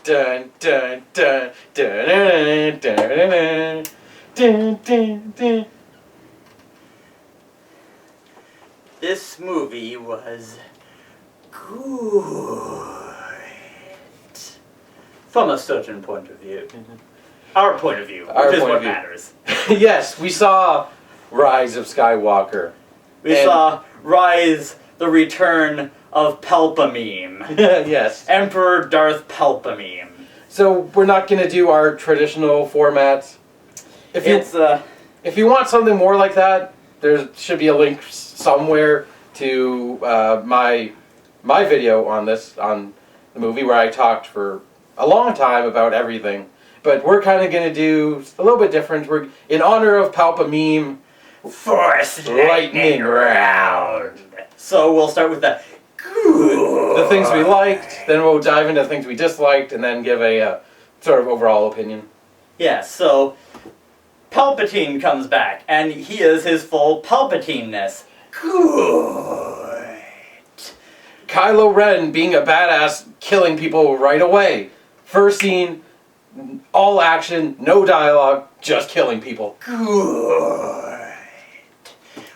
Dun dun dun dun dun dun dun dun dun. This movie was good from a certain point of view. Our point of view, which is what matters. Yes, we saw Rise of Skywalker. We saw Rise, the return of Palpatine. Yes. Emperor Darth Palpatine. So we're not going to do our traditional formats. If you want something more like that, there should be a link somewhere to my video on the movie where I talked for a long time about everything. But we're kind of going to do a little bit different. We're in honor of Palpatine. Force lightning round. So we'll start with the things we liked, then we'll dive into the things we disliked, and then give a sort of overall opinion. Yeah, so Palpatine comes back, and he is his full Palpatine-ness. Good. Kylo Ren being a badass, killing people right away. First scene, all action, no dialogue, just killing people. Good.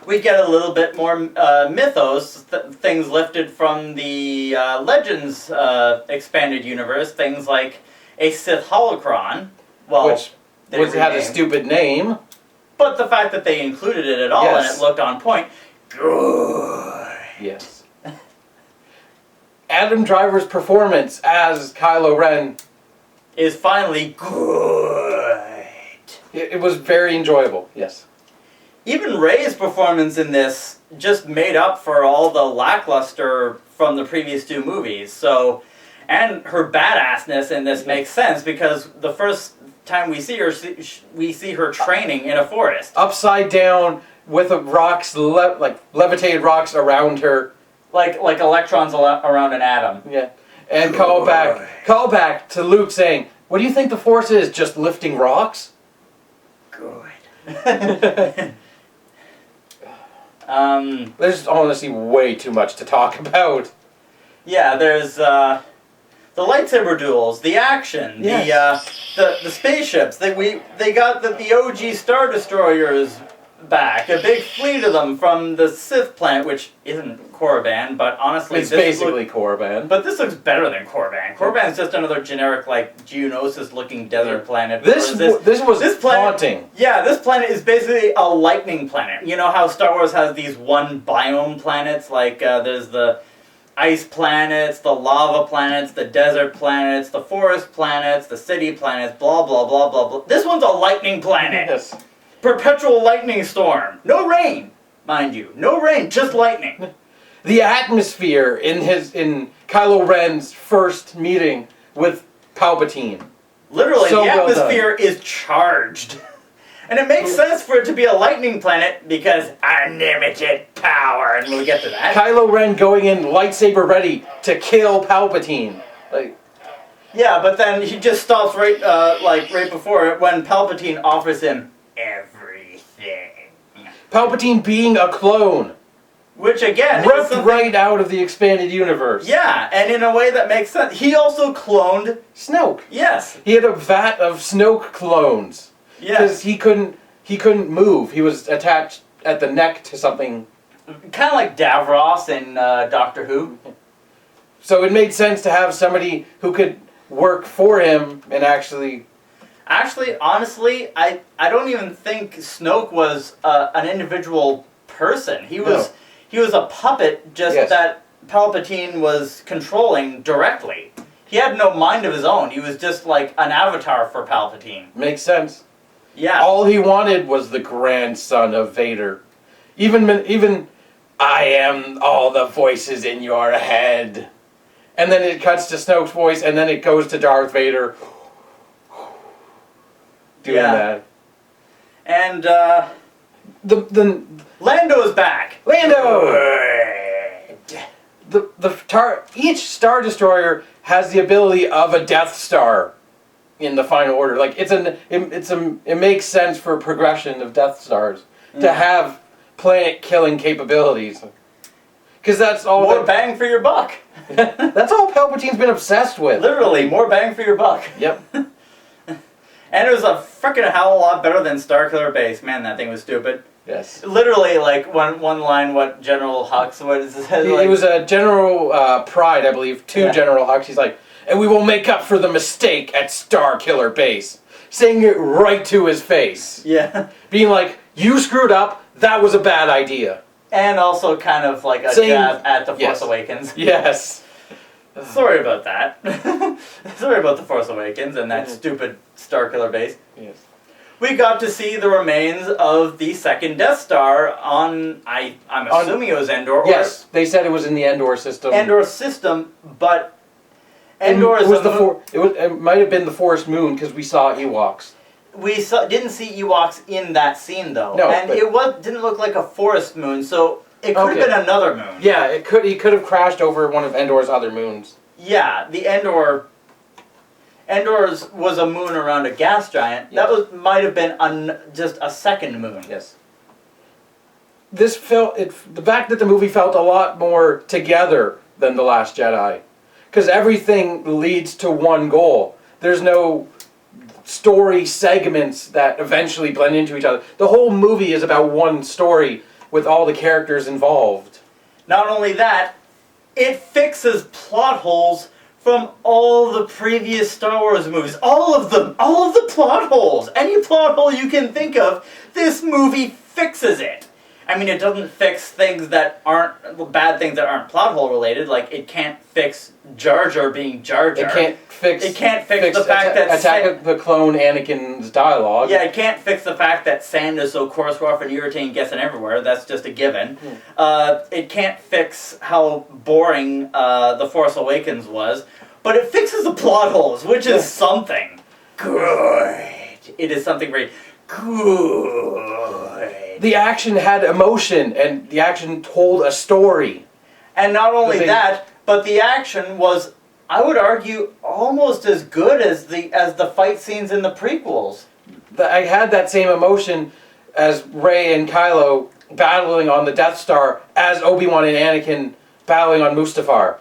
We get a little bit more mythos, things lifted from the Legends expanded universe, things like a Sith holocron, which had a stupid name. But the fact that they included it at all, yes. And it looked on point, good. Yes. Adam Driver's performance as Kylo Ren is finally good. It was very enjoyable, yes. Even Rey's performance in this just made up for all the lackluster from the previous two movies. So, and her badassness in this makes sense because the first time we see her, we see her training in a forest. Upside down with rocks, like levitated rocks around her. Like electrons around an atom. Yeah. And call back to Luke saying, "What do you think the Force is? Just lifting rocks?" Good. There's honestly way too much to talk about. Yeah, there's the lightsaber duels, the action, yes. the spaceships. They got the OG Star Destroyers back, a big fleet of them from the Sith planet, which isn't Korriban, but honestly, it's basically Korriban. But this looks better than Korriban. Korriban's just another generic, like, Geonosis-looking desert planet. This was haunting. Yeah, this planet is basically a lightning planet. You know how Star Wars has these one biome planets? Like, there's the ice planets, the lava planets, the desert planets, the forest planets, the city planets, blah, blah, blah, blah, blah. This one's a lightning planet. Yes. Perpetual lightning storm. No rain, mind you. No rain, just lightning. The atmosphere in Kylo Ren's first meeting with Palpatine. Literally, the atmosphere is charged. And it makes sense for it to be a lightning planet because unlimited power, and we'll get to that. Kylo Ren going in lightsaber ready to kill Palpatine. Yeah, but then he just stops right before it when Palpatine offers him everything. Palpatine being a clone. Which again, ripped right out of the expanded universe. Yeah, and in a way that makes sense. He also cloned Snoke. Yes. He had a vat of Snoke clones. Yeah. Because he couldn't move. He was attached at the neck to something. Kind of like Davros in Doctor Who. So it made sense to have somebody who could work for him and actually... Actually, honestly, I don't even think Snoke was an individual person. He was a puppet that Palpatine was controlling directly. He had no mind of his own. He was just like an avatar for Palpatine. Makes sense. Yeah. All he wanted was the grandson of Vader. Even I am all the voices in your head. And then it cuts to Snoke's voice, and then it goes to Darth Vader. Doing that. And Lando's back. Lando. Each Star Destroyer has the ability of a Death Star in the final order. Like it makes sense for progression of Death Stars to have planet killing capabilities. Because that's all. More bang for your buck. That's all Palpatine's been obsessed with. Literally, more bang for your buck. Yep. And it was a freaking hell of a lot better than Starkiller Base. Man, that thing was stupid. Yes. Literally, like, one line, what General Hux, what is it? It was a General Pride, I believe, to General Hux. He's like, and we will make up for the mistake at Starkiller Base. Saying it right to his face. Yeah. Being like, you screwed up, that was a bad idea. And also kind of like a jab at The Force Awakens. Yes. Sorry about that. Sorry about The Force Awakens and that stupid Starkiller Base. Yes. We got to see the remains of the second Death Star on, I'm assuming it was Endor. Yes, they said it was in the Endor system. Endor system, but Endor is it might have been the Forest Moon because we saw Ewoks. We didn't see Ewoks in that scene though. No, and it didn't look like a forest moon, so it could have been another moon. Yeah, it could. He could have crashed over one of Endor's other moons. Yeah, the Endor's was a moon around a gas giant. Yes. That might have been just a second moon. Yes. The fact that the movie felt a lot more together than The Last Jedi, because everything leads to one goal. There's no story segments that eventually blend into each other. The whole movie is about one story with all the characters involved. Not only that, it fixes plot holes from all the previous Star Wars movies. All of them. All of the plot holes. Any plot hole you can think of, this movie fixes it. I mean, it doesn't fix things that aren't, bad things that aren't plot hole related, like it can't fix Jar Jar being Jar Jar. It can't fix the fact that Attack of the Clone Anakin's dialogue. Yeah, it can't fix the fact that Sand is so coarse, rough, and irritating, guessing everywhere. That's just a given. It can't fix how boring The Force Awakens was, but it fixes the plot holes, which is something good. It is something very good. The action had emotion, and the action told a story. And not only that, but the action was, I would argue, almost as good as the fight scenes in the prequels. I had that same emotion as Rey and Kylo battling on the Death Star as Obi-Wan and Anakin battling on Mustafar.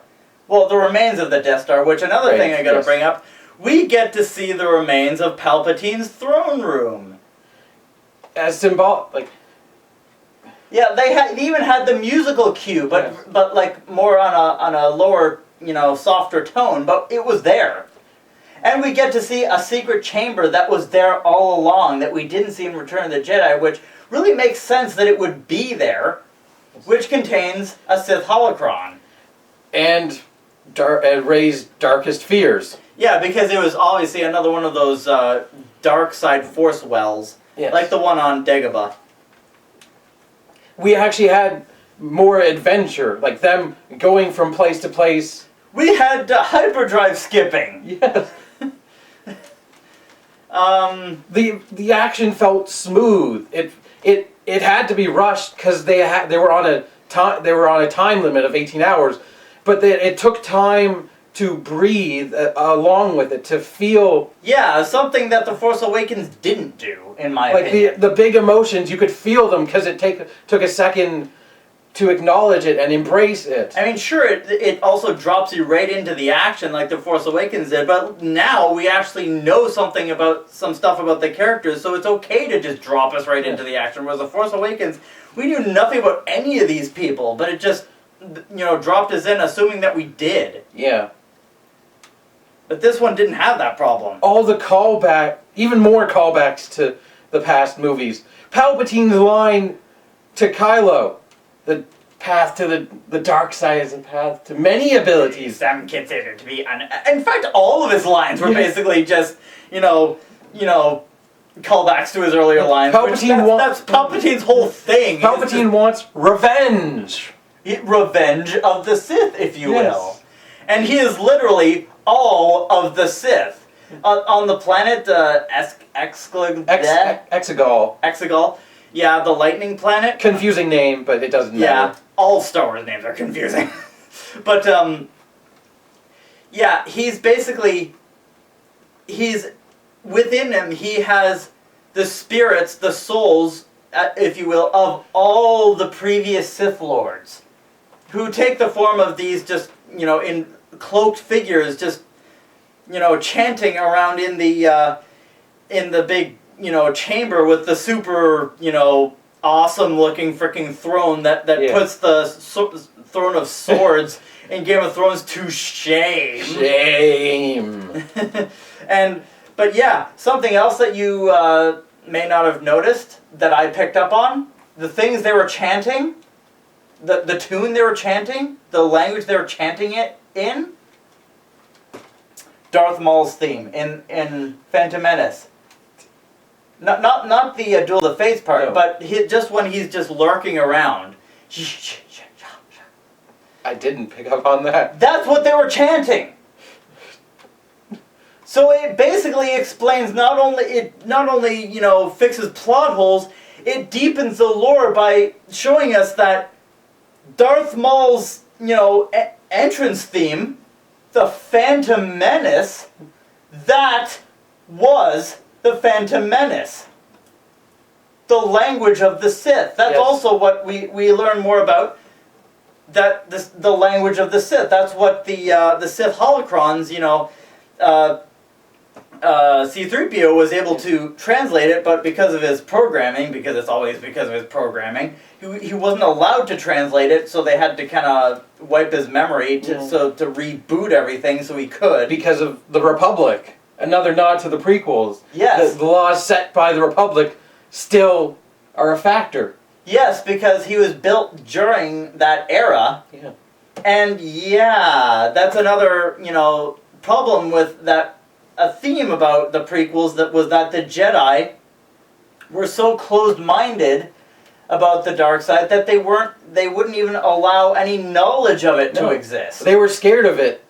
Well, the remains of the Death Star, which another thing I gotta bring up, we get to see the remains of Palpatine's throne room. As symbolic, like... Yeah, they even had the musical cue, but like more on a lower, softer tone, but it was there. And we get to see a secret chamber that was there all along that we didn't see in Return of the Jedi, which really makes sense that it would be there, which contains a Sith holocron. And Rey's darkest fears. Yeah, because it was obviously another one of those dark side force wells, like the one on Dagobah. We actually had more adventure, like them going from place to place. We had hyperdrive skipping. Yes. The action felt smooth. It had to be rushed because they were on a time limit of 18 hours, but it took time to breathe along with it, to feel... Yeah, something that The Force Awakens didn't do, in my opinion. Like the big emotions, you could feel them because it took a second to acknowledge it and embrace it. I mean, sure, it also drops you right into the action like The Force Awakens did, but now we actually know some stuff about the characters, so it's okay to just drop us right into the action, whereas The Force Awakens, we knew nothing about any of these people, but it just, dropped us in assuming that we did. Yeah. But this one didn't have that problem. All the even more callbacks to the past movies. Palpatine's line to Kylo, the path to the dark side is a path to many abilities. Some consider to be in fact, all of his lines were basically just, callbacks to his earlier lines. That's Palpatine's whole thing. Palpatine wants revenge. Revenge of the Sith, if you will. And he is literally all of the Sith. On the planet Exegol. Yeah, the lightning planet. Confusing name, but it doesn't matter. Yeah, all Star Wars names are confusing. But, yeah, he's within him, he has the spirits, the souls, if you will, of all the previous Sith Lords who take the form of these just, in cloaked figures, just, chanting around in the big, chamber with the super, awesome looking freaking throne that puts the throne of swords in Game of Thrones to shame. Shame. But yeah, something else that you may not have noticed that I picked up on, the things they were chanting, the tune they were chanting, the language they were chanting it in, Darth Maul's theme in Phantom Menace. Not the Duel of the Fates part, no. But just when he's just lurking around. I didn't pick up on that. That's what they were chanting. So it basically explains not only fixes plot holes, it deepens the lore by showing us that Darth Maul's entrance theme, the Phantom Menace, that was the Phantom Menace. The language of the Sith. That's also what we learn more about. The language of the Sith. That's what the Sith holocrons, C-3PO was able to translate it, but because of his programming, because it's always because of his programming, he wasn't allowed to translate it, so they had to kind of wipe his memory to reboot everything so he could. Because of the Republic. Another nod to the prequels. Yes. The laws set by the Republic still are a factor. Yes, because he was built during that era. Yeah. And that's another, problem with that. A theme about the prequels that the Jedi were so closed-minded about the dark side that they wouldn't even allow any knowledge of it to exist. They were scared of it,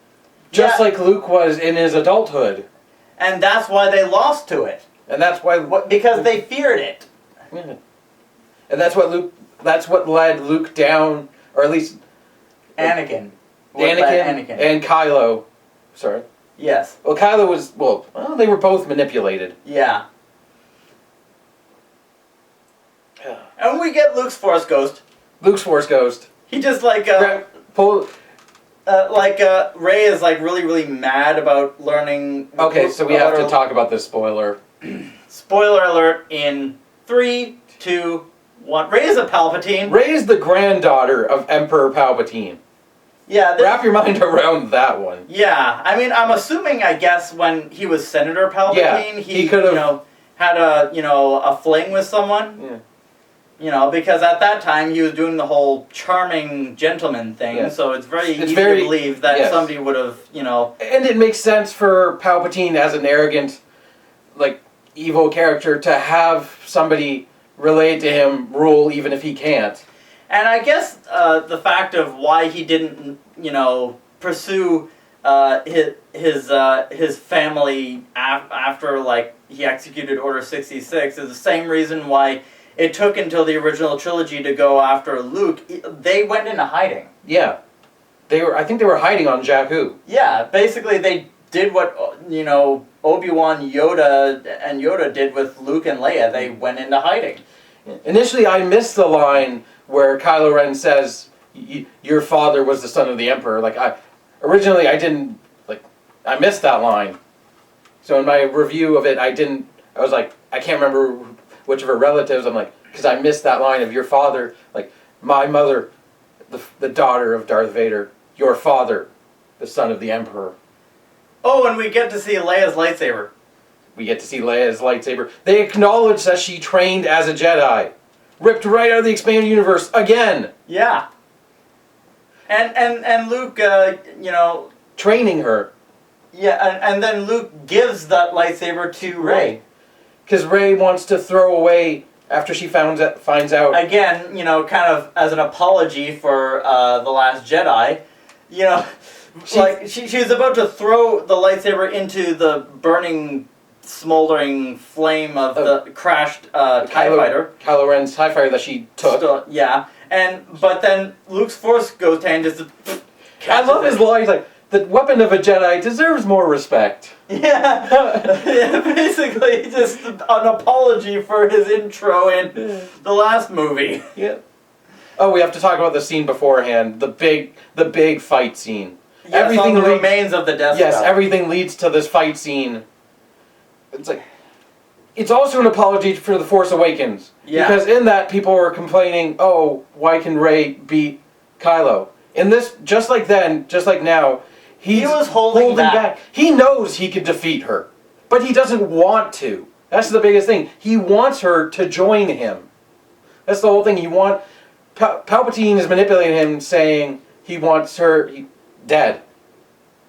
just like Luke was in his adulthood. And that's why they lost to it. And that's why because they feared it. Yeah. And that's what led Luke down, or at least Anakin and Kylo. Sorry. Yes. Well, Kylo was they were both manipulated. Yeah. And we get Luke's Force Ghost. Luke's Force Ghost. He just Rey is really, really mad about learning. Okay, so we have to talk about this spoiler. Spoiler alert in 3, 2, 1. Rey is a Palpatine. Rey is the granddaughter of Emperor Palpatine. Yeah. Wrap your mind around that one. Yeah, I mean, I'm assuming, I guess, when he was Senator Palpatine, he could have, had a fling with someone. Yeah. Because at that time he was doing the whole charming gentleman thing, so it's very easy to believe that somebody would have, And it makes sense for Palpatine as an arrogant, evil character to have somebody relate to him rule even if he can't. And I guess the fact of why he didn't, pursue his family after he executed Order 66 is the same reason why it took until the original trilogy to go after Luke. They went into hiding. Yeah, I think they were hiding on Jakku. Yeah, basically they did what Obi-Wan, Yoda did with Luke and Leia. They went into hiding. Initially, I missed the line where Kylo Ren says, "Your father was the son of the Emperor." Originally I didn't, I missed that line. So in my review of it, I was like, I can't remember which of her relatives, because I missed that line of your father, my mother, the daughter of Darth Vader, your father, the son of the Emperor. Oh, and we get to see Leia's lightsaber. They acknowledge that she trained as a Jedi. Ripped right out of the expanded universe again. Yeah. And Luke, training her. Yeah, and then Luke gives that lightsaber to Rey. Because Rey wants to throw away after she finds out. Again, kind of as an apology for The Last Jedi. She was about to throw the lightsaber into the burning, smoldering flame of the crashed TIE fighter. Kylo Ren's TIE fighter that she took. But then Luke's Force Ghost hand just... I love his line. He's like, the weapon of a Jedi deserves more respect. Yeah, basically just an apology for his intro in the last movie. Yeah. Oh, we have to talk about the scene beforehand. The big fight scene. Yes, everything the remains of the Death Star. Yes, everything leads to this fight scene. It's like, it's also an apology for The Force Awakens. Yeah. Because in that, people were complaining, oh, why can Rey beat Kylo? In this, just like then, just like now, he was holding back. He knows he could defeat her, but he doesn't want to. That's the biggest thing. He wants her to join him. That's the whole thing. Palpatine is manipulating him, saying he wants her dead.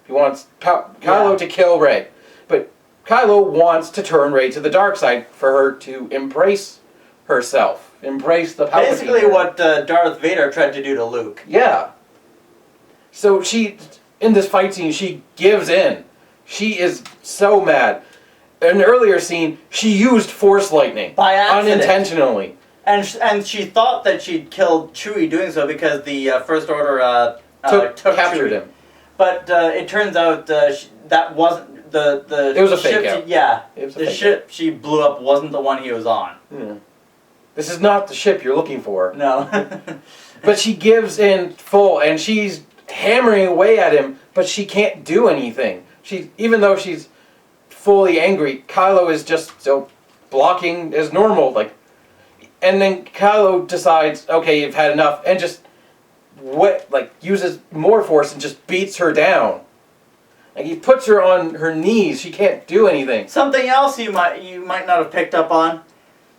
He wants Kylo to kill Rey. But Kylo wants to turn Rey to the dark side for her to embrace herself. Embrace the Palpatine. Basically what Darth Vader tried to do to Luke. Yeah. So in this fight scene, she gives in. She is so mad. In an earlier scene, she used Force lightning. By accident. Unintentionally. And she thought that she'd killed Chewie doing so because the First Order captured him. But it turns out that wasn't the it was a ship fake out. The ship she blew up wasn't the one he was on. Yeah. This is not the ship you're looking for. No. But she gives in full, and she's hammering away at him, but she can't do anything. Even though she's fully angry, Kylo is just still blocking as normal, and then Kylo decides, okay, you've had enough, and just uses more force and just beats her down. He puts her on her knees. She can't do anything. Something else you might not have picked up on.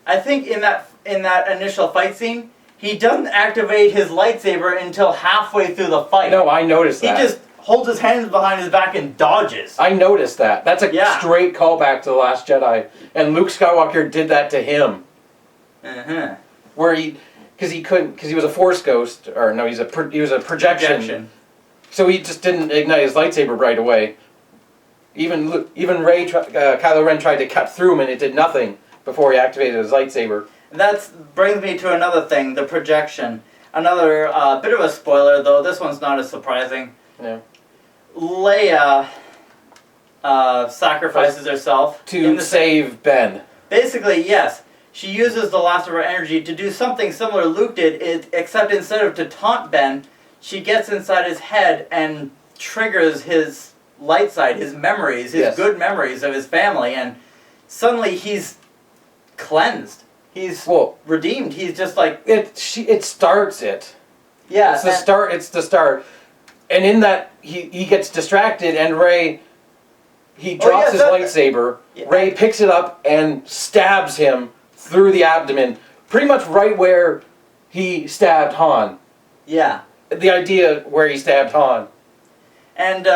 I think in that initial fight scene, he doesn't activate his lightsaber until halfway through the fight. No, I noticed that. He just holds his hands behind his back and dodges. I noticed that. That's a straight callback to The Last Jedi. And Luke Skywalker did that to him. Uh-huh. Because he was a Force ghost, or no, he was a projection. So he just didn't ignite his lightsaber right away. Even Kylo Ren tried to cut through him, and it did nothing before he activated his lightsaber. That brings me to another thing, the projection. Another bit of a spoiler, though this one's not as surprising. Yeah. Leia sacrifices herself to save Ben. Basically, yes. She uses the last of her energy to do something similar Luke did, except instead of to taunt Ben, she gets inside his head and triggers his light side, his memories, his good memories of his family, and suddenly he's cleansed. He's redeemed. He's just like... It starts it. Yeah. It's the start. And in that, he gets distracted, and Rey... He drops his lightsaber. Yeah. Rey picks it up and stabs him through the abdomen, pretty much right where he stabbed Han. Yeah. The idea where he stabbed Han. And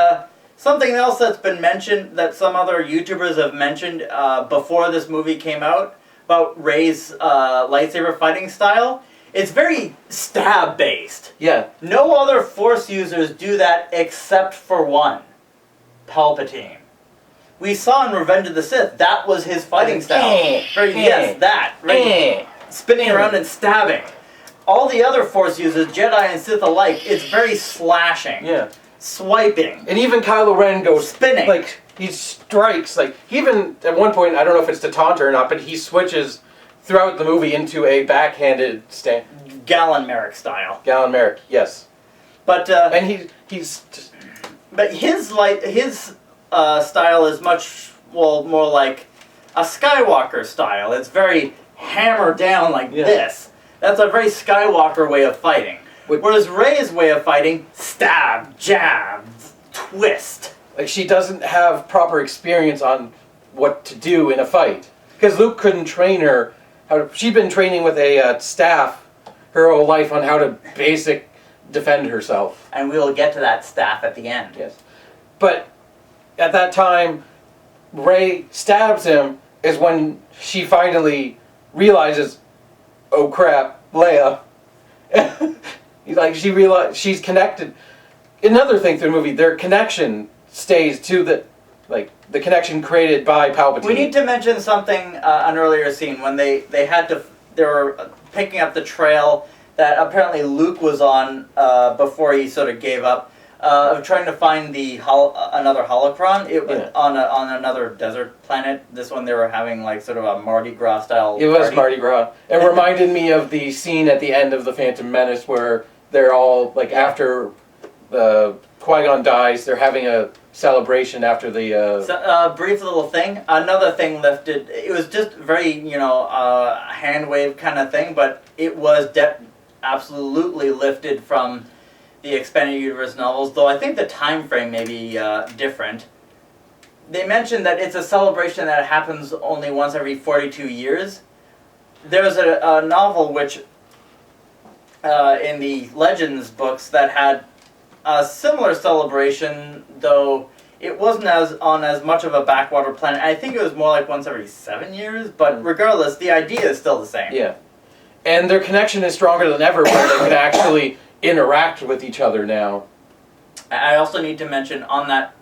something else that's been mentioned, that some other YouTubers have mentioned before this movie came out, about Rey's lightsaber fighting style, it's very stab-based. Yeah. No other Force users do that except for one. Palpatine. We saw in Revenge of the Sith, that was his fighting style. Yes, that. Right? Spinning around and stabbing. All the other Force users, Jedi and Sith alike, it's very slashing. Yeah. Swiping. And even Kylo Ren goes... Spinning. He strikes, even at one point, I don't know if it's to taunt her or not, but he switches throughout the movie into a backhanded stand. Galen Merrick style. Galen Merrick, yes. But, and he's just... But his style is much, more like a Skywalker style. It's very hammered down like this. That's a very Skywalker way of fighting. Whereas Rey's way of fighting, stab, jab, twist. She doesn't have proper experience on what to do in a fight. Because Luke couldn't train her. She'd been training with a staff her whole life on how to defend herself. And we'll get to that staff at the end. Yes. But at that time, Rey stabs him is when she finally realizes, oh crap, Leia. She realized she's connected. Another thing through the movie, their connection stays to the connection created by Palpatine. We need to mention something, an earlier scene when they were picking up the trail that apparently Luke was on before he sort of gave up. of trying to find the another holocron. On another desert planet. This one they were having like sort of a Mardi Gras style. It was party. Mardi Gras. It reminded me of the scene at the end of The Phantom Menace where they're all like after Qui-Gon dies, they're having a celebration after the. Brief little thing. Another thing lifted. It was just very hand wave kind of thing, but it was absolutely lifted from the Expanded Universe novels, though I think the time frame may be different. They mentioned that it's a celebration that happens only once every 42 years. There's a novel which, in the Legends books, that had a similar celebration, though it wasn't on as much of a backwater planet. I think it was more like once every 7 years, but regardless, the idea is still the same. Yeah. And their connection is stronger than ever where they can actually interact with each other now. I also need to mention on that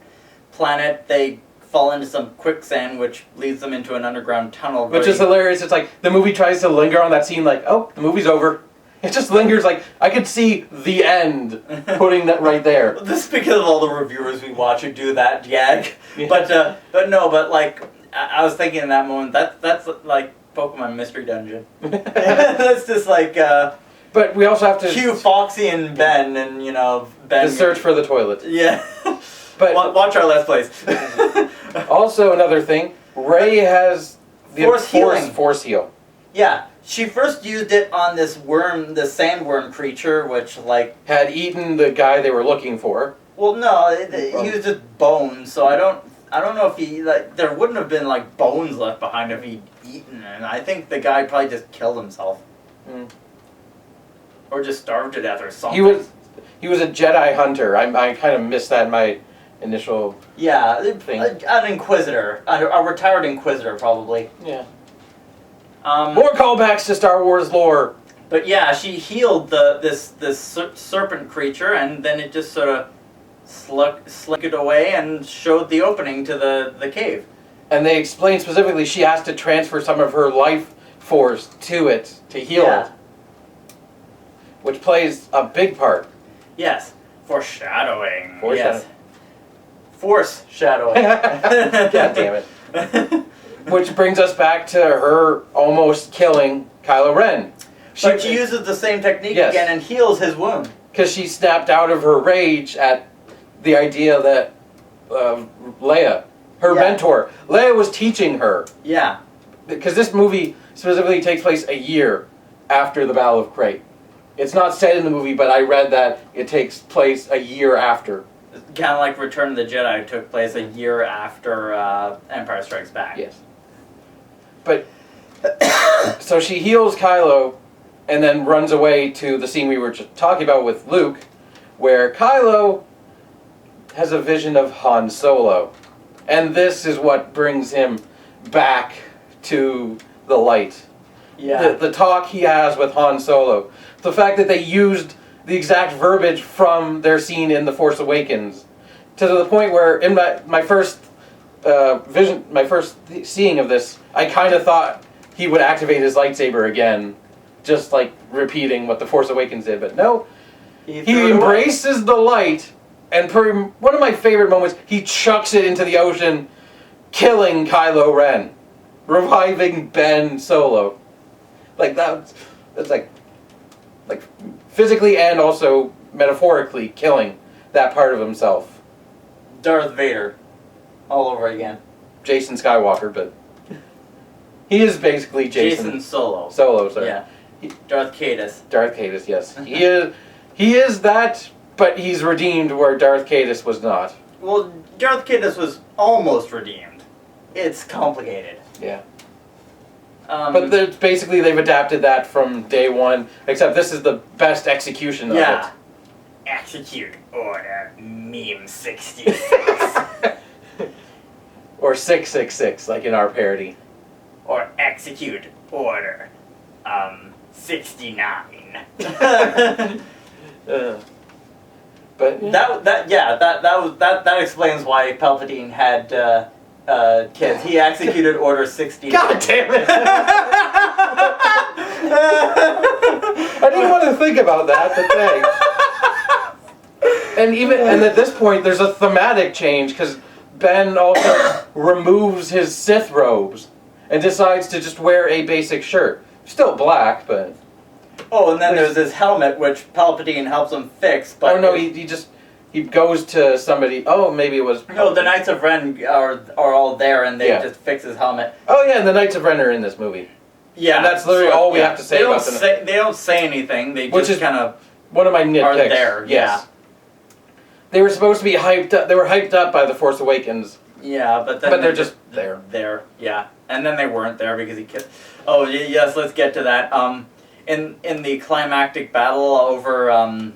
planet they fall into some quicksand which leads them into an underground tunnel. Which is hilarious. It's like the movie tries to linger on that scene like, oh, the movie's over. It just lingers like, I could see the end putting that right there. This is because of all the reviewers we watch who do that gag. Yeah. But like, I was thinking in that moment, that's like Pokemon Mystery Dungeon. That's just like... But we also have to... cue Foxy and Ben, and, Ben... The search for the toilet. Yeah. But watch our Let's Plays. Also, another thing, Rey has the Force Heal. Yeah. She first used it on this worm, the sandworm creature, which, like... had eaten the guy they were looking for. Well, no, he was just bones, so I don't know if he... like, there wouldn't have been, like, bones left behind if he'd eaten it. I think the guy probably just killed himself. Mm. Or just starved to death or something. He was a Jedi hunter. I kind of missed that in my initial thing. An Inquisitor. A retired Inquisitor, probably. Yeah. More callbacks to Star Wars lore. But yeah, she healed this serpent creature, and then it just sort of slinked away and showed the opening to the cave. And they explained specifically she has to transfer some of her life force to it to heal it. Which plays a big part. Yes. Foreshadowing. Yes. Force shadowing. God damn it. Which brings us back to her almost killing Kylo Ren. But she uses the same technique again and heals his wound. Because she snapped out of her rage at the idea that Leia, her mentor, Leia was teaching her. Yeah. Because this movie specifically takes place a year after the Battle of Crait. It's not said in the movie, but I read that it takes place a year after. Kind of like Return of the Jedi took place a year after Empire Strikes Back. Yes. But, so she heals Kylo and then runs away to the scene we were just talking about with Luke, where Kylo has a vision of Han Solo. And this is what brings him back to the light. Yeah. The talk he has with Han Solo. The fact that they used the exact verbiage from their scene in The Force Awakens. To the point where in my first seeing of this, I kind of thought he would activate his lightsaber again. Just like repeating what The Force Awakens did. But no, he embraces the light. And one of my favorite moments, he chucks it into the ocean, killing Kylo Ren. Reviving Ben Solo. Like that's like physically and also metaphorically killing that part of himself. Darth Vader, all over again. Jason Skywalker, but he is basically Jason Solo. Solo, sorry. Yeah. Darth Caedus. Darth Caedus, yes. He is that, but he's redeemed where Darth Caedus was not. Well, Darth Caedus was almost redeemed. It's complicated. Yeah. But basically they've adapted that from day one, except this is the best execution of it. Execute Order Meme 66. Or 666, like in our parody. Or Execute Order 69. But that explains why Palpatine had kids. He executed Order 69. God damn it! I didn't want to think about that, but thanks. and at this point, there's a thematic change because Ben also removes his Sith robes and decides to just wear a basic shirt. Still black, but... Oh, and then there's his helmet, which Palpatine helps him fix, but... Oh, no, he goes to somebody... Oh, maybe it was... No, the Knights of Ren are all there, and they just fix his helmet. Oh, yeah, and the Knights of Ren are in this movie. Yeah. And that's literally all we have to say about them. They don't say anything, they just kind of... One of my nitpicks. Are there, yes. They were supposed to be hyped up. They were hyped up by The Force Awakens. Yeah, but they're just there. There, yeah. And then they weren't there because he killed... Oh, yes, let's get to that. In the climactic battle over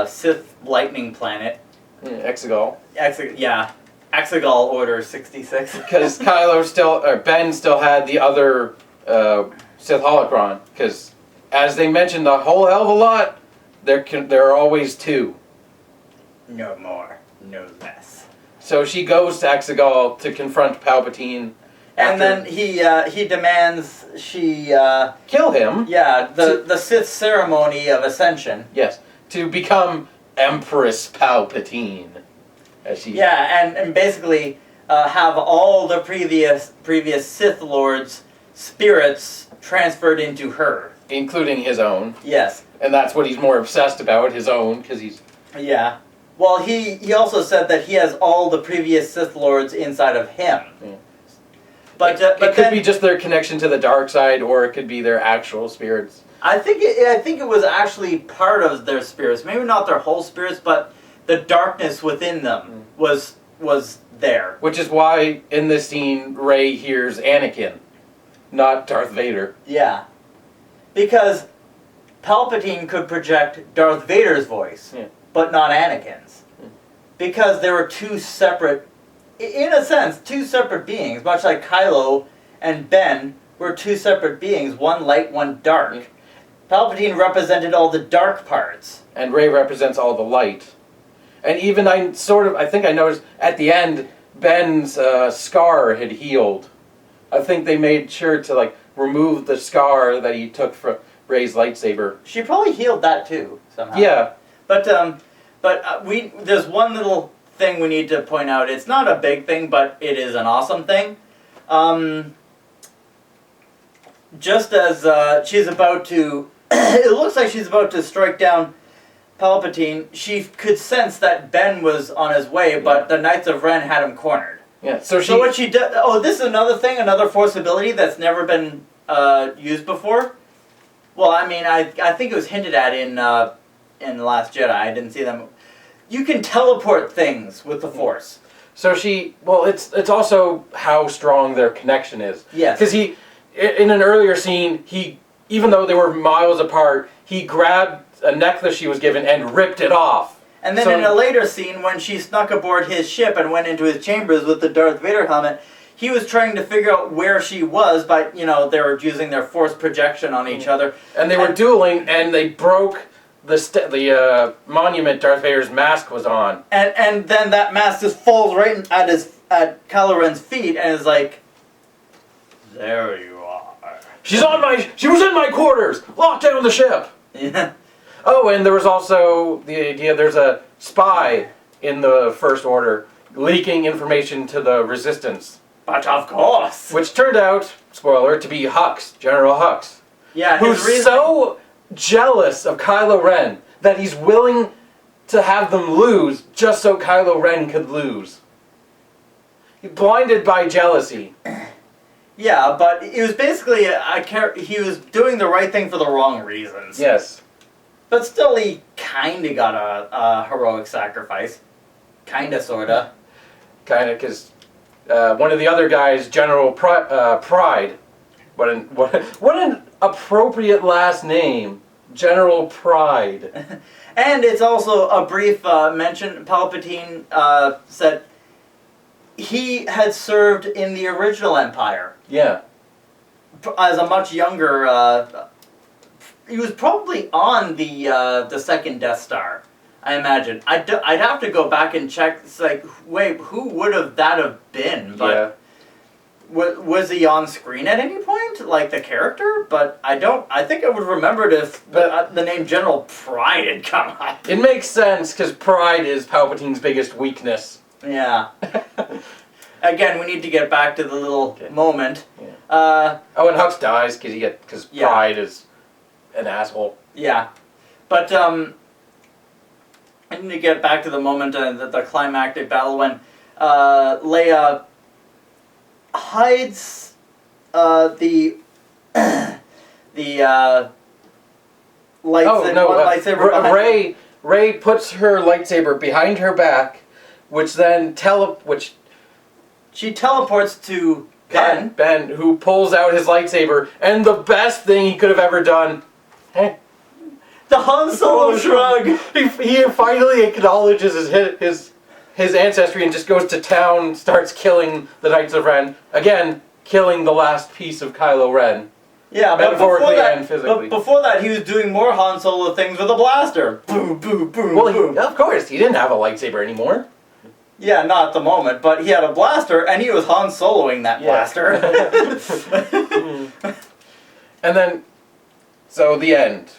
Sith Lightning Planet... Exegol. Exegol Order 66. Because Ben still had the other Sith holocron. Because, as they mentioned a whole hell of a lot, there are always two. No more, no less. So she goes to Exegol to confront Palpatine. And then he demands she... kill him. Yeah, the Sith ceremony of ascension. Yes, to become Empress Palpatine. And basically have all the previous Sith Lords' spirits transferred into her. Including his own. Yes. And that's what he's more obsessed about, his own, because he's... Yeah. Well, he also said that he has all the previous Sith Lords inside of him. Yeah. But it could be just their connection to the dark side, or it could be their actual spirits. I think it was actually part of their spirits. Maybe not their whole spirits, but the darkness within them was there. Which is why, in this scene, Rey hears Anakin, not Darth Vader. Yeah. Because Palpatine could project Darth Vader's voice, but not Anakin's. Because there were two separate, in a sense, two separate beings, much like Kylo and Ben were two separate beings, one light, one dark. Palpatine represented all the dark parts. And Rey represents all the light. And even I think I noticed at the end, Ben's scar had healed. I think they made sure to remove the scar that he took from Rey's lightsaber. She probably healed that too, somehow. Yeah. But there's one little thing we need to point out. It's not a big thing, but it is an awesome thing. Just as she's about to... it looks like she's about to strike down Palpatine, she could sense that Ben was on his way, but the Knights of Ren had him cornered. Yeah, so what she did... Oh, this is another thing, another Force ability that's never been used before. Well, I mean, I think it was hinted at in The Last Jedi. I didn't see them. You can teleport things with the Force. So it's also how strong their connection is. Yes. Because in an earlier scene, even though they were miles apart, he grabbed a necklace she was given and ripped it off. And then in a later scene, when she snuck aboard his ship and went into his chambers with the Darth Vader helmet, he was trying to figure out where she was by, they were using their Force projection on each other. And they were dueling, and they broke the monument Darth Vader's mask was on. And then that mask just falls right at Kylo Ren's feet, and is like, there you are. She was in my quarters! Lock down the ship! Yeah. Oh, and there was also the idea there's a spy in the First Order leaking information to the Resistance. But of course! Which turned out, spoiler, to be Hux, General Hux. Yeah, who's so jealous of Kylo Ren that he's willing to have them lose just so Kylo Ren could lose. He's blinded by jealousy. Yeah, but it was basically he was doing the right thing for the wrong reasons. Yes. But still, he kinda got a heroic sacrifice. Kinda, sorta. Kinda, because one of the other guys, General Pride. What an appropriate last name, General Pride. And it's also a brief mention. Palpatine said he had served in the original Empire. Yeah. As a much younger... he was probably on the second Death Star, I imagine. I'd have to go back and check. It's like, wait, who would that have been? But was he on screen at any point, like the character? But I think I would remember it if the name General Pride had come up. It makes sense, because pride is Palpatine's biggest weakness. Yeah. Again, we need to get back to the little moment. Yeah. And Hux dies because pride is an asshole. Yeah. But I need to get back to the moment, the climactic battle when Leia hides the lightsaber. Rey puts her lightsaber behind her back, which then she teleports to Ben, who pulls out his lightsaber, and the best thing he could have ever done. The Han Solo shrug. He finally acknowledges his ancestry and just goes to town, starts killing the Knights of Ren. Again, killing the last piece of Kylo Ren. Yeah, metaphorically and physically. But before that, he was doing more Han Solo things with a blaster. Boom, boom, boom. Well, of course, he didn't have a lightsaber anymore. Yeah, not at the moment, but he had a blaster, and he was Han Soloing that blaster. And then, so the end.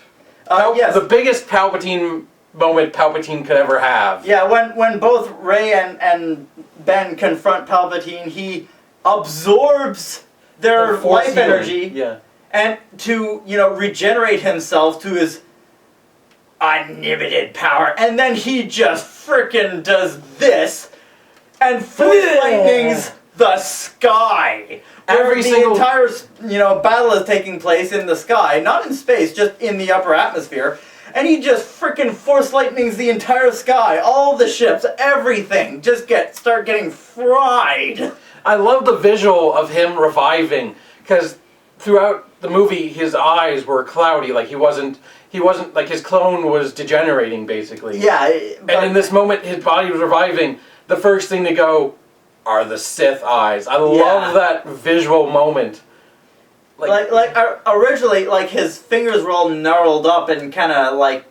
Yes. The biggest Palpatine moment Palpatine could ever have. Yeah, when both Rey and Ben confront Palpatine, he absorbs their life energy. Yeah. And to, regenerate himself to his unlimited power. And then he just frickin' does this and force lightnings the sky. The entire, battle is taking place in the sky, not in space, just in the upper atmosphere. And he just frickin' force lightnings the entire sky. All the ships, everything, just start getting fried. I love the visual of him reviving, because throughout the movie, his eyes were cloudy, like he wasn't, like his clone was degenerating, basically. Yeah. And in this moment, his body was reviving. The first thing to go are the Sith eyes. I love that visual moment. Originally, his fingers were all gnarled up and kind of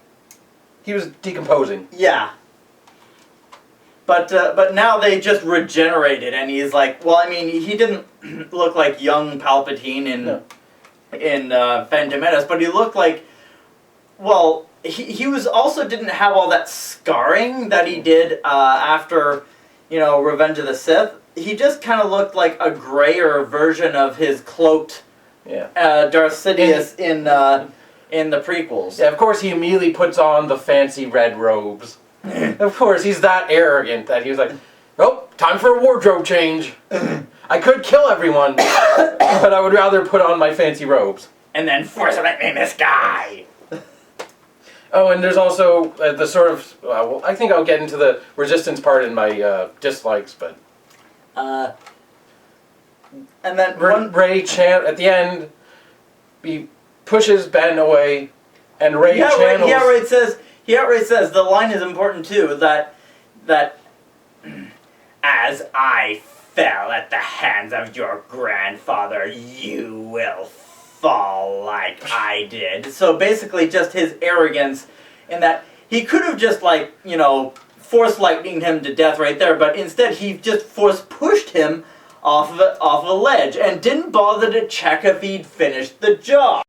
he was decomposing. Yeah. But now they just regenerated, and he's he didn't look like young Palpatine in Phantom Menace, but he looked like, he was also didn't have all that scarring that he did after, Revenge of the Sith. He just kind of looked like a grayer version of his cloaked Darth Sidious in the prequels. Yeah, of course he immediately puts on the fancy red robes. Of course, he's that arrogant that he was like, "Oh, time for a wardrobe change. I could kill everyone, but I would rather put on my fancy robes." And then force lightning in the sky. Oh, and there's also the sort of, I think I'll get into the resistance part in my dislikes, but... and then Rey at the end, he pushes Ben away, and Rey channels... He outright says, the line is important too, that as I fell at the hands of your grandfather, you will fall like I did. So basically just his arrogance in that he could have just force lightninged him to death right there, but instead he just force pushed him off of a ledge and didn't bother to check if he'd finished the job.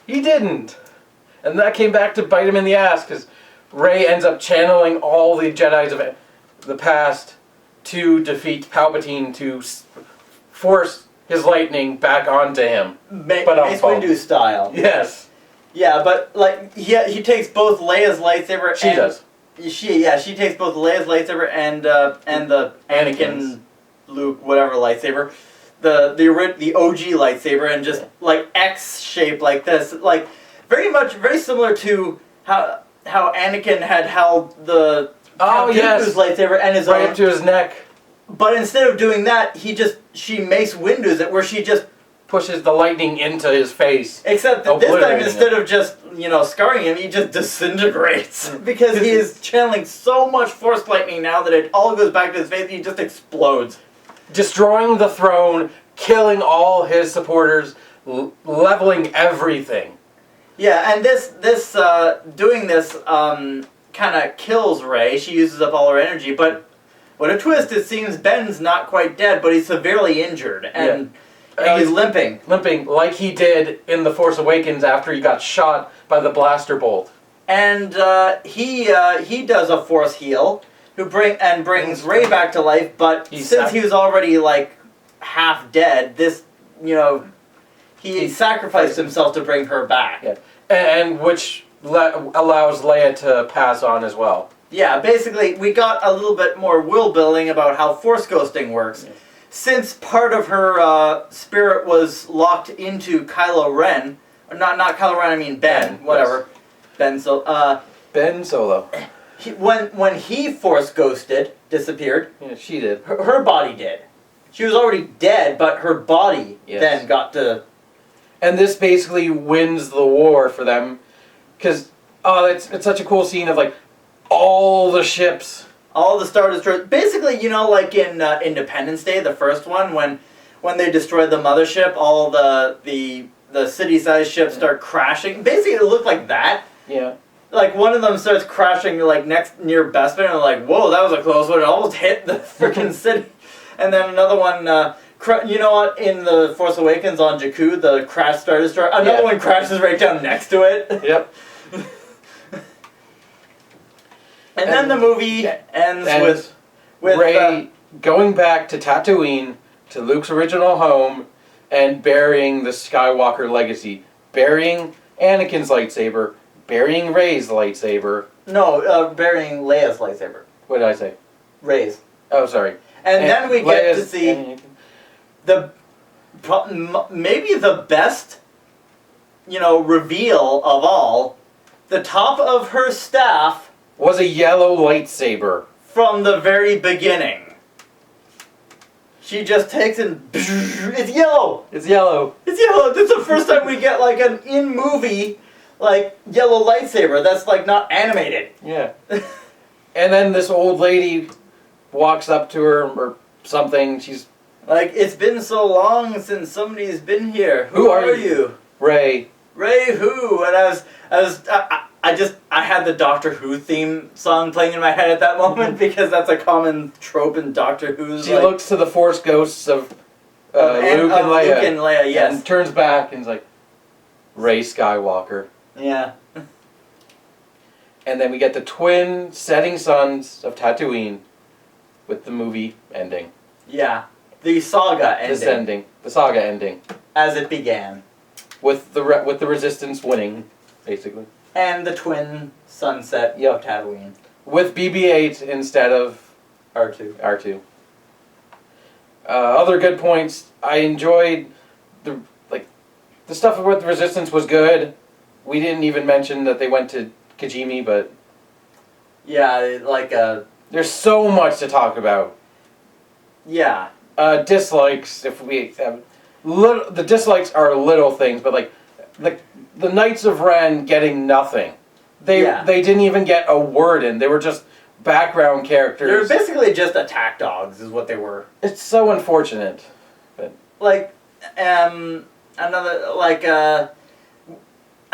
He didn't. And that came back to bite him in the ass, because Rey ends up channeling all the Jedis of the past to defeat Palpatine, to force his lightning back onto him. Mace Windu style. Yes. Yeah, but he takes both Leia's lightsaber. She does. She takes both Leia's lightsaber and the Anakin, Luke, whatever lightsaber, the OG lightsaber, and just X shape like this, very similar to how Anakin had held the Dooku's lightsaber and his right up to his neck. But instead of doing that, she Mace Windu's it, where she just pushes the lightning into his face. Except that this time, instead of just scarring him, he just disintegrates because he is channeling so much force lightning now that it all goes back to his face. And he just explodes, destroying the throne, killing all his supporters, leveling everything. Yeah, and doing this kind of kills Rey. She uses up all her energy, but What a twist! It seems Ben's not quite dead, but he's severely injured, and he's limping. Limping, like he did in The Force Awakens after he got shot by the blaster bolt. And he does a Force heal, brings Rey back to life, but since he was already, like, half dead, he sacrificed himself to bring her back. Yeah. And which allows Leia to pass on as well. Yeah, basically, we got a little bit more world building about how Force ghosting works. Yeah. Since part of her spirit was locked into Kylo Ren, or not Kylo Ren, I mean Ben, whatever. Yes. Ben Solo. When he Force ghosted, disappeared. Yeah, she did. Her body did. She was already dead, but her body then got to... And this basically wins the war for them, because it's such a cool scene of like all the ships, all the Star Destroyers. Basically, like in Independence Day, the first one, when they destroyed the mothership, all the city-sized ships start crashing. Basically, it looked like that. Yeah. Like one of them starts crashing like near Bespin, and like, whoa, that was a close one. It almost hit the freaking city. And then another one. You know what? In The Force Awakens on Jakku, the crash Star Destroyer, another one crashes right down next to it. Yep. and then the movie ends with Rey going back to Tatooine, to Luke's original home, and burying the Skywalker legacy. Burying Anakin's lightsaber, burying Rey's lightsaber. No, burying Leia's lightsaber. What did I say? Rey's. Oh, sorry. And then we get to see... maybe the best, reveal of all. The top of her staff was a yellow lightsaber from the very beginning. She just takes and it's yellow. It's yellow. It's yellow. This is the first time we get like an in movie yellow lightsaber that's like not animated. Yeah. And then this old lady walks up to her or something. She's like, it's been so long since somebody's been here. Who are you? Rey. Rey who? And I had the Doctor Who theme song playing in my head at that moment because that's a common trope in Doctor Who's. She looks to the Force ghosts of Luke and Leia. Luke and Leia, yes. And turns back and is like, Rey Skywalker. Yeah. And then we get the twin setting suns of Tatooine with the movie ending. Yeah. The saga ending. The saga ending. As it began. With the Resistance winning, basically. And the twin sunset of Tatooine. With BB-8 instead of R2. Other good points. I enjoyed the stuff about the Resistance was good. We didn't even mention that they went to Kijimi, but yeah, there's so much to talk about. Yeah. Dislikes, if we have the dislikes are little things, but the Knights of Ren getting nothing. They didn't even get a word in. They were just background characters. They were basically just attack dogs, is what they were. It's so unfortunate. But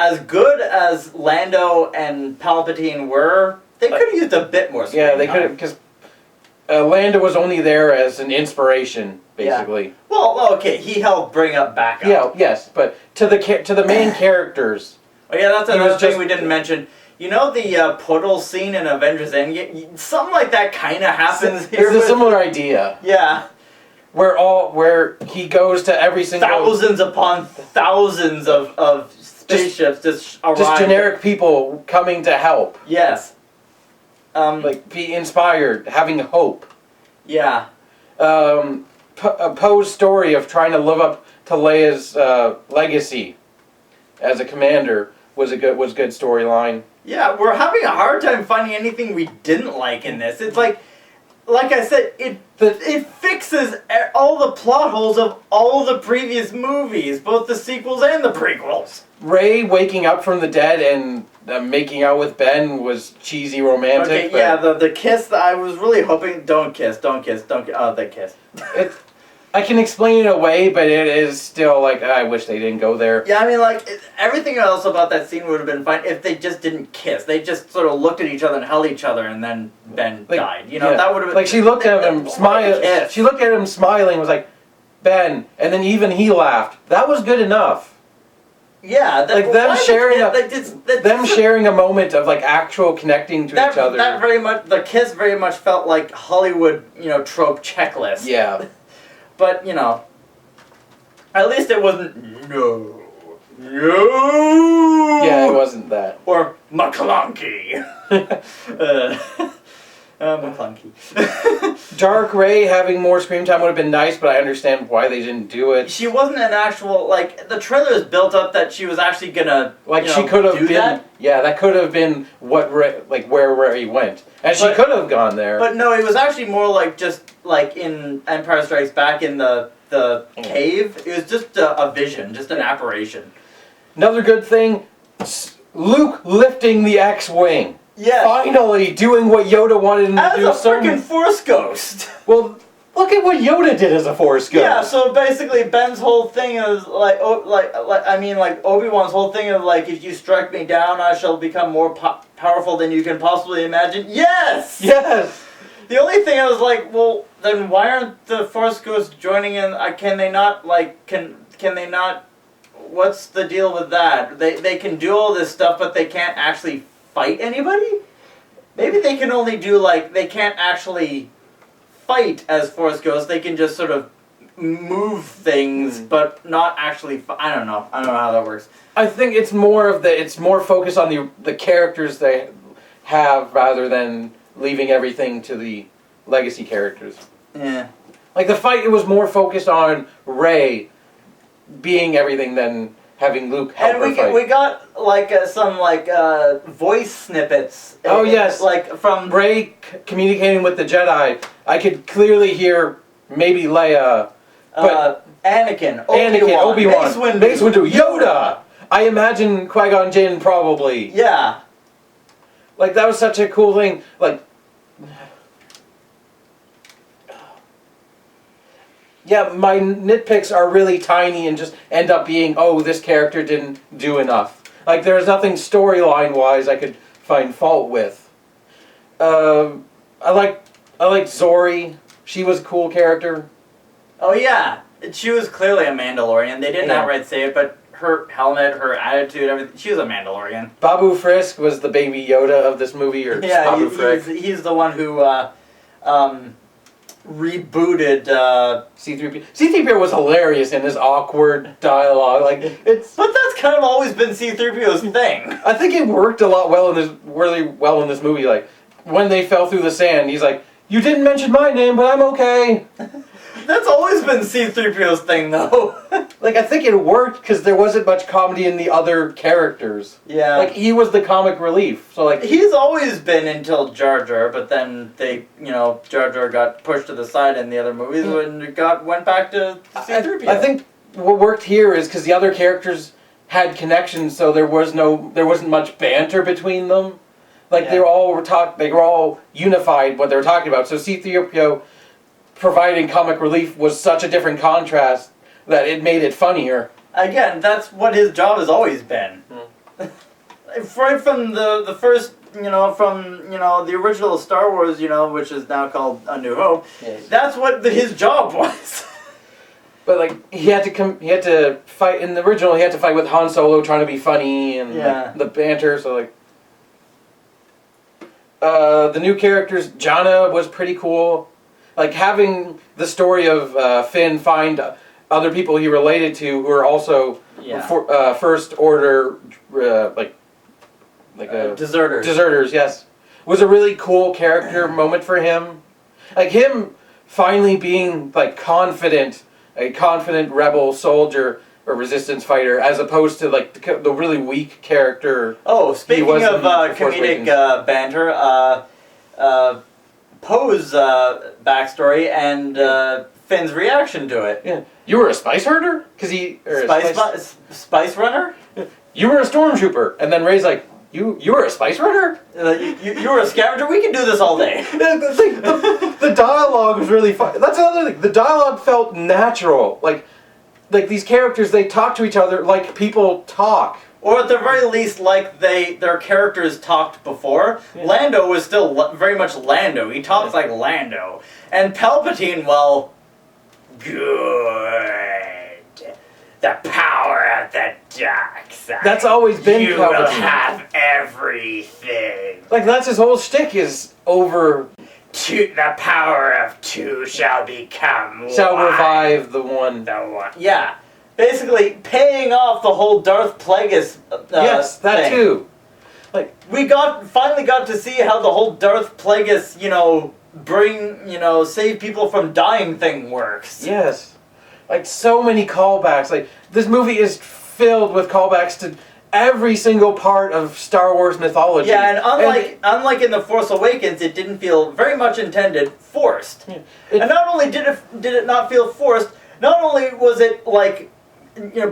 as good as Lando and Palpatine were, they could have used a bit more screen time. They could have, because Lando was only there as an inspiration, basically. Yeah. Well, okay, he helped bring up backup. Yeah, yes, but to the main characters. Oh yeah, that's another thing we didn't mention. You know the Puddle scene in Avengers Endgame? Something like that kind of happens here. It's a similar idea. Yeah. Where he goes to every single... Thousands upon thousands of spaceships just arrive. Just generic people coming to help. Yes. Be inspired, having hope. Yeah. Poe's story of trying to live up to Leia's legacy as a commander was good storyline. Yeah, we're having a hard time finding anything we didn't like in this. It's like I said, it fixes all the plot holes of all the previous movies, both the sequels and the prequels. Rey waking up from the dead and making out with Ben was cheesy romantic. Okay, yeah, the kiss, I was really hoping, don't kiss. Oh, they kiss. I can explain it away, but it is still like, I wish they didn't go there. Yeah, I mean, like, everything else about that scene would have been fine if they just didn't kiss. They just sort of looked at each other and held each other, and then Ben died. You know, that would have been... Like, she looked at him, she looked at him smiling, was like, Ben, and then even he laughed. That was good enough. Yeah, like them sharing a moment of like actual connecting to each other. That very much, the kiss very much felt like Hollywood, trope checklist. Yeah. But, at least it wasn't no. Yeah, it wasn't that. Or McClunky. McClunky. Dark Ray having more screen time would have been nice, but I understand why they didn't do it. She wasn't an actual, like, the trailer is built up that she was actually gonna, she could have been, that. Yeah, that could have been what where Ray went. And she could have gone there. But no, it was actually more like just, like, in Empire Strikes Back in the cave. It was just a vision, just an apparition. Another good thing, Luke lifting the X-Wing. Yes. Finally doing what Yoda wanted him to do. As a freaking Force Ghost. Well, look at what Yoda did as a Force Ghost. Yeah, so basically Ben's whole thing is like Obi-Wan's whole thing of like, if you strike me down, I shall become more powerful than you can possibly imagine. Yes! Yes! The only thing I was like, well, then why aren't the Force Ghosts joining in? Can they not, like, can they not, what's the deal with that? They can do all this stuff, but they can't actually fight anybody? Maybe they can only do, like, they can't actually fight as Force Ghosts. They can just sort of move things, but not actually I don't know how that works. I think it's more focused on the characters they have rather than leaving everything to the legacy characters. Yeah. Like the fight, it was more focused on Rey being everything than having Luke help her fight. And we got like some voice snippets. Oh yes, like from Rey communicating with the Jedi. I could clearly hear maybe Leia, but Anakin, Obi-Wan, Mace Windu, Yoda. I imagine Qui-Gon Jinn probably. Yeah. Like that was such a cool thing. Like. Yeah, my nitpicks are really tiny and just end up being, oh, this character didn't do enough. Like, there's nothing storyline-wise I could find fault with. I like Zori. She was a cool character. Oh, yeah. She was clearly a Mandalorian. They didn't outright say it, but her helmet, her attitude, everything, she was a Mandalorian. Babu Frisk was the baby Yoda of this movie, or Babu Frisk. He's the one who, rebooted C-3PO. C-3PO was hilarious in his awkward dialogue. Like but that's kind of always been C-3PO's thing. I think it worked really well in this movie. Like when they fell through the sand, he's like, "You didn't mention my name, but I'm okay." That's always been C-3PO's thing, though. Like I think it worked because there wasn't much comedy in the other characters. Yeah. Like he was the comic relief. So like he's always been until Jar Jar, but then Jar Jar got pushed to the side in the other movies when it went back to C-3PO. I think what worked here is because the other characters had connections, so there wasn't much banter between them. Like they were all unified what they were talking about. So C-3PO providing comic relief was such a different contrast that it made it funnier. Again, that's what his job has always been. Right from the first, from the original Star Wars, which is now called A New Hope. Yes. That's what his job was. But like he had to fight in the original. He had to fight with Han Solo trying to be funny and the banter. So like the new characters, Janna was pretty cool. Like having the story of Finn find other people he related to who are also First Order, deserters. Deserters, yes, was a really cool character moment for him. Like him finally being like a confident rebel soldier or resistance fighter, as opposed to like the really weak character. Oh, speaking of comedic banter, Poe's backstory and Finn's reaction to it. Yeah, you were a spice herder? Spice runner? You were a stormtrooper, and then Rey's like, You were a spice runner? You were a scavenger? We can do this all day. The dialogue was really fun. That's another thing. The dialogue felt natural. Like these characters, they talk to each other like people talk. Or at the very least, like their characters talked before. Yeah. Lando was still very much Lando. He talks like Lando. And Palpatine, well, good. The power of the dark side. That's always been you Palpatine. You will have everything. Like, that's his whole shtick is over... The power of two shall become shall one. Revive the one. The one. Yeah. Basically, paying off the whole Darth Plagueis yes, that thing. too. Like, we finally got to see how the whole Darth Plagueis, save people from dying thing works. Yes. Like, so many callbacks. Like, this movie is filled with callbacks to every single part of Star Wars mythology. Yeah, and unlike in The Force Awakens, it didn't feel very much intended forced. Yeah. And not only did it not feel forced, not only was it like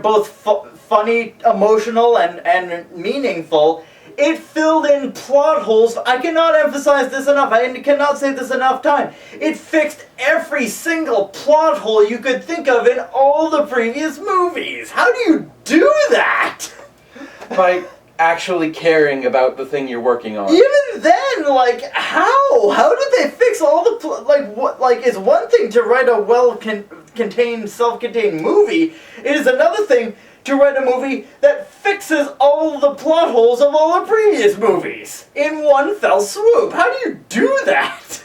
both funny, emotional, and meaningful, it filled in plot holes. I cannot emphasize this enough. I cannot say this enough time. It fixed every single plot hole you could think of in all the previous movies. How do you do that? By actually caring about the thing you're working on. Even then, like, how? How did they fix all the it's one thing to write a well-contained, self-contained movie. It is another thing to write a movie that fixes all the plot holes of all the previous movies in one fell swoop. How do you do that?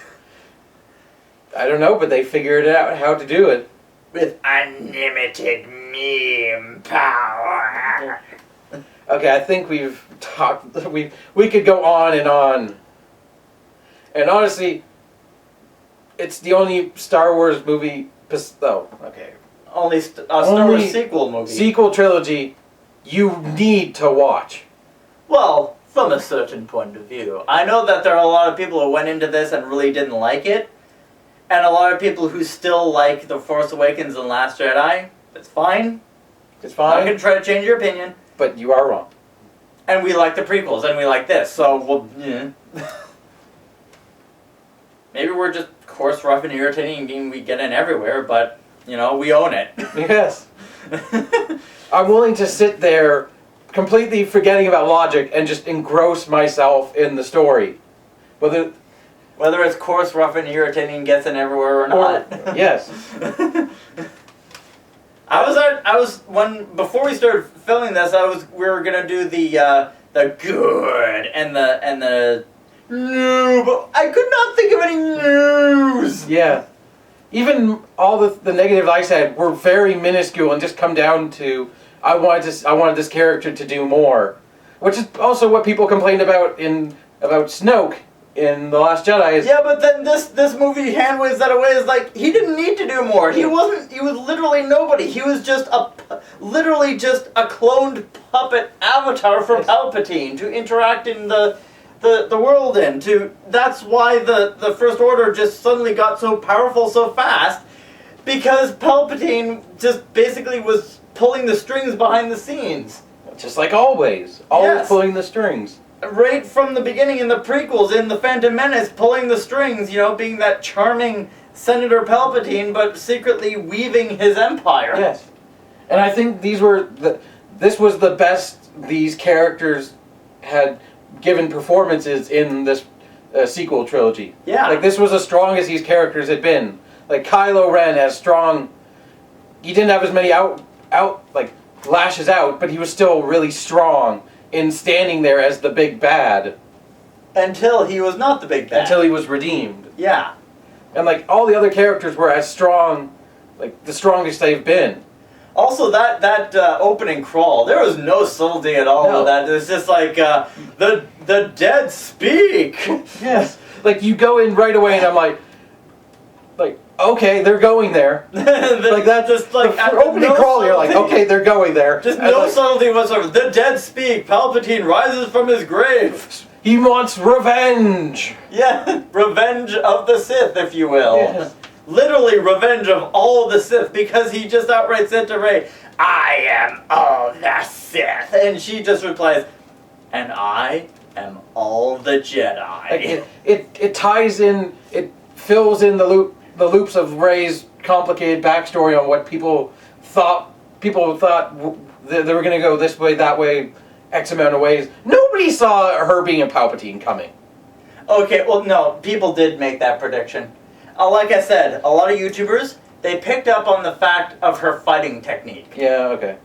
I don't know, but they figured out how to do it. With unlimited meme power. Okay, I think we've talked. We could go on. And honestly, it's the only Star Wars movie. Oh, okay. Only Star Wars sequel movie. Sequel trilogy you need to watch. Well, from a certain point of view. I know that there are a lot of people who went into this and really didn't like it. And a lot of people who still like The Force Awakens and Last Jedi. It's fine. It's fine. I'm going to try to change your opinion. But you are wrong. And we like the prequels, and we like this, so, well, yeah. Maybe we're just coarse, rough, and irritating, and we get in everywhere, but, we own it. Yes. I'm willing to sit there completely forgetting about logic and just engross myself in the story. Whether it's coarse, rough, and irritating, gets in everywhere or not. Yes. Before we started filming this, we were gonna do the good and the new, but I could not think of any news. Yeah. Even all the negatives I said were very minuscule and just come down to I wanted this character to do more, which is also what people complained about about Snoke in The Last Jedi. Yeah, but then this movie handwaves that away. Is like he didn't need to do more. He was literally nobody. He was literally just a cloned puppet avatar for Palpatine to interact in the world in. That's why the First Order just suddenly got so powerful so fast, because Palpatine just basically was pulling the strings behind the scenes. Just like always pulling the strings. Right from the beginning in the prequels, in The Phantom Menace, pulling the strings, being that charming Senator Palpatine, but secretly weaving his empire. Yes. And I think this was the best these characters had given performances in this sequel trilogy. Yeah. Like, this was as strong as these characters had been. Like, Kylo Ren as strong. He didn't have as many lashes out, but he was still really strong in standing there as the big bad. Until he was not the big bad. Until he was redeemed. Yeah. And all the other characters were as strong, the strongest they've been. Also, that opening crawl, there was no subtlety at all with that. It was just the dead speak. Yes. You go in right away and I'm like, okay, they're going there. That's just the opening crawl. You're like, okay, they're going there. Just no subtlety whatsoever. The dead speak. Palpatine rises from his grave. He wants revenge. Yeah, revenge of the Sith, if you will. Yes. Literally revenge of all the Sith, because he just outright said to Rey, "I am all the Sith," and she just replies, And I am all the Jedi. Like it ties in, it fills in the loops of Rey's complicated backstory on what people thought they were going to go this way, that way, X amount of ways. Nobody saw her being a Palpatine coming. Okay, well, no, people did make that prediction. Like I said, a lot of YouTubers, they picked up on the fact of her fighting technique. Yeah, okay.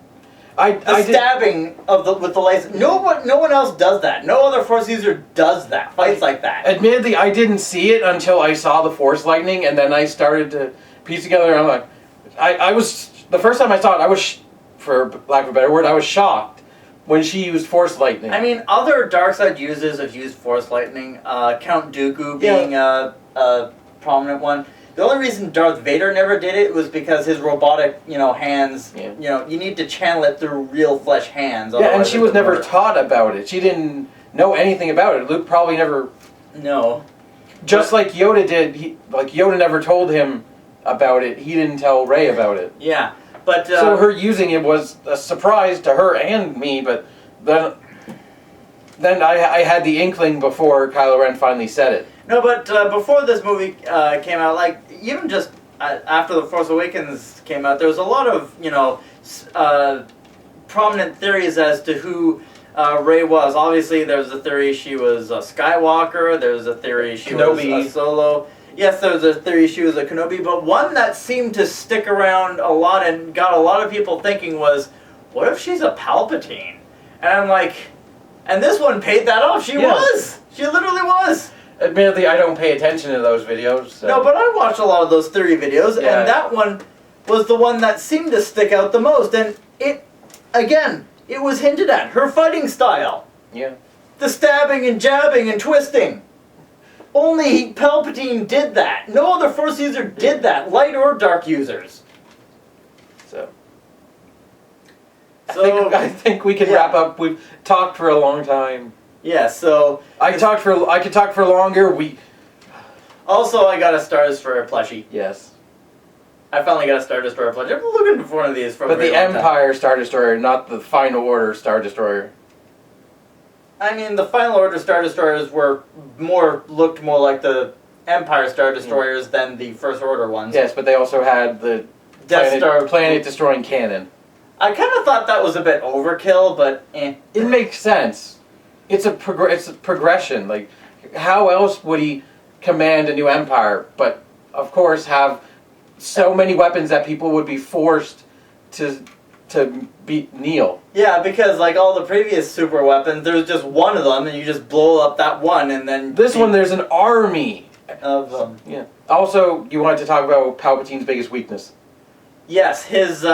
Stabbing with the laser. No one else does that. No other Force user does that. Fights like that. Admittedly, I didn't see it until I saw the Force lightning, and then I started to piece together. And I'm like, I was the first time I saw it. I was, for lack of a better word, I was shocked when she used Force lightning. I mean, other dark side users have used Force lightning. Count Dooku being a prominent one. The only reason Darth Vader never did it was because his robotic, hands, you need to channel it through real flesh hands. Yeah, and she was never taught about it. She didn't know anything about it. Luke probably never... No. Just like Yoda did, Yoda never told him about it. He didn't tell Rey about it. Yeah, but... so her using it was a surprise to her and me, but then I had the inkling before Kylo Ren finally said it. No, but before this movie came out, like, even just after The Force Awakens came out, there was a lot of, prominent theories as to who Rey was. Obviously, there was a theory she was a Skywalker. There was a theory she was a Solo. Yes, there was a theory she was a Kenobi, but one that seemed to stick around a lot and got a lot of people thinking was, what if she's a Palpatine? And I'm like, and this one paid that off. She was. She literally was. Admittedly, I don't pay attention to those videos. So. No, but I watched a lot of those theory videos, and that one was the one that seemed to stick out the most. And it was hinted at. Her fighting style. Yeah. The stabbing and jabbing and twisting. Only Palpatine did that. No other Force user did that, light or dark users. I think we can wrap up. We've talked for a long time. Yeah, so... I could talk for longer. Also, I got a Star Destroyer plushie. Yes. I finally got a Star Destroyer plushie. I've been looking for one of these for a very long time. But the Empire Star Destroyer, not the Final Order Star Destroyer. I mean, the Final Order Star Destroyers looked more like the Empire Star Destroyers than the First Order ones. Yes, but they also had the planet-destroying cannon. I kind of thought that was a bit overkill, but It makes sense. It's a progression. Like, how else would he command a new empire? But, of course, have so many weapons that people would be forced to kneel. Yeah, because, like, all the previous super weapons, there's just one of them, and you just blow up that one, and then... This one, there's an army of them. Yeah. Also, you wanted to talk about Palpatine's biggest weakness. Yes, his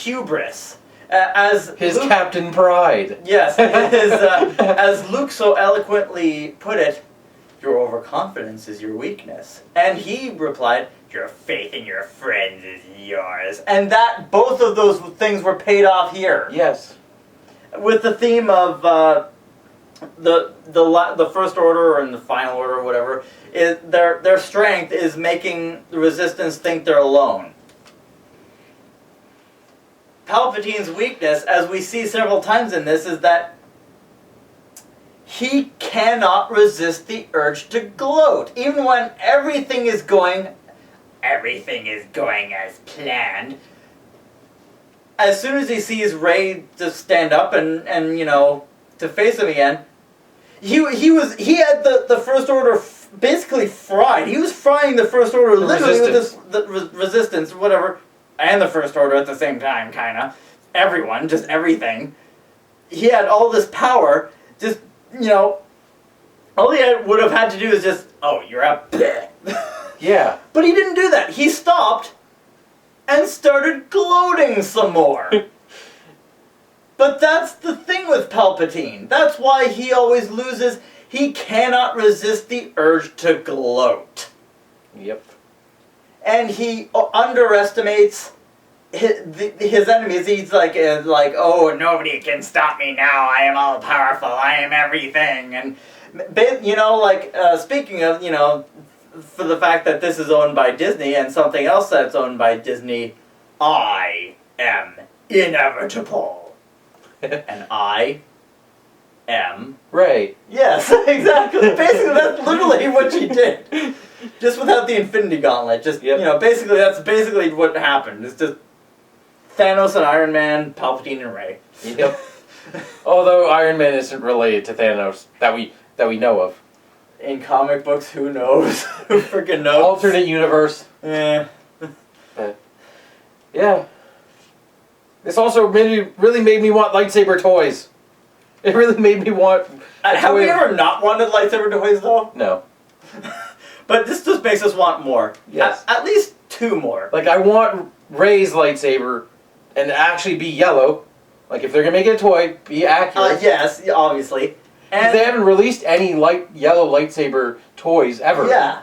hubris. As his Luke, Captain Pride. Yes, as Luke so eloquently put it, your overconfidence is your weakness. And he replied, your faith in your friends is yours. And that, both of those things were paid off here. Yes. With the theme of the First Order and the Final Order or whatever, their strength is making the Resistance think they're alone. Palpatine's weakness, as we see several times in this, is that he cannot resist the urge to gloat. Even when everything is going as planned. As soon as he sees Rey just stand up and to face him again, he had the First Order basically fried. He was frying the First Order literally with the Resistance, whatever. And the First Order at the same time, kinda. Everyone, just everything. He had all this power, just, all he would have had to do is just, oh, you're up. Yeah. But he didn't do that. He stopped and started gloating some more. But that's the thing with Palpatine. That's why he always loses. He cannot resist the urge to gloat. Yep. And he underestimates his enemies. He's like, oh, nobody can stop me now. I am all powerful. I am everything. And speaking of, for the fact that this is owned by Disney and something else that's owned by Disney, I am inevitable. And I M. Ray. Yes, exactly. Basically, that's literally what she did. Just without the Infinity Gauntlet. Just, basically, that's basically what happened. It's just Thanos and Iron Man, Palpatine and Ray. Yep. Although Iron Man isn't related to Thanos that we know of. In comic books, who knows? Who freaking knows? Alternate universe. Yeah. Yeah. This also really made me want lightsaber toys. It really made me want. Have we ever not wanted lightsaber toys though? No. But this just makes us want more. Yes. At least 2 more. Like, I want Rey's lightsaber and actually be yellow. Like, if they're gonna make it a toy, be accurate. Yes, obviously. And they haven't released any yellow lightsaber toys ever. Yeah.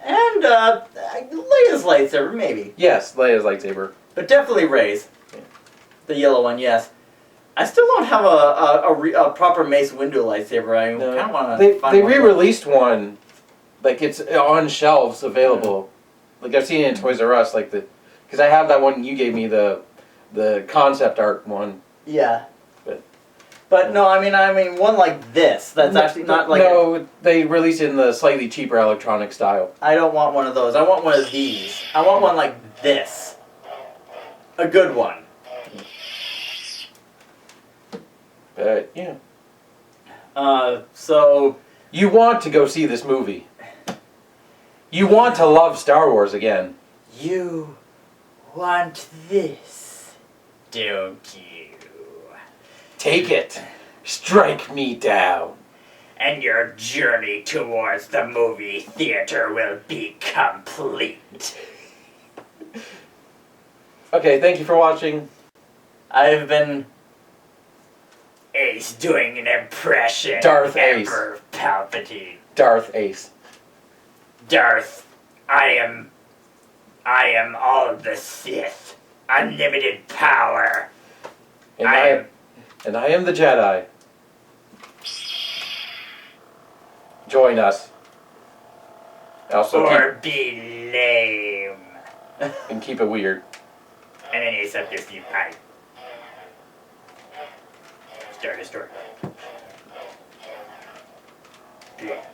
And Leia's lightsaber, maybe. Yes, Leia's lightsaber. But definitely Rey's. Yeah. The yellow one, yes. I still don't have a proper Mace Windu lightsaber. I kind of want to find They one. re-released one. Like, it's on shelves available. Like, I've seen it in Toys R Us, like because I have that one you gave me, the concept art one. Yeah. But no, I mean one like this. That's actually not like. No, they released it in the slightly cheaper electronic style. I don't want one of those. I want one of these. I want one like this. A good one. But yeah. So. You want to go see this movie. You want to love Star Wars again. You want this, don't you? Take it. Strike me down. And your journey towards the movie theater will be complete. Okay, thank you for watching. I've been Ace doing an impression. Darth Emperor Ace. Palpatine. Darth Ace. Darth, I am all the Sith. Unlimited power. And I am the Jedi. Join us. Also be lame. And keep it weird. And then Ace up your Steve Pipe. Start a story. Yeah.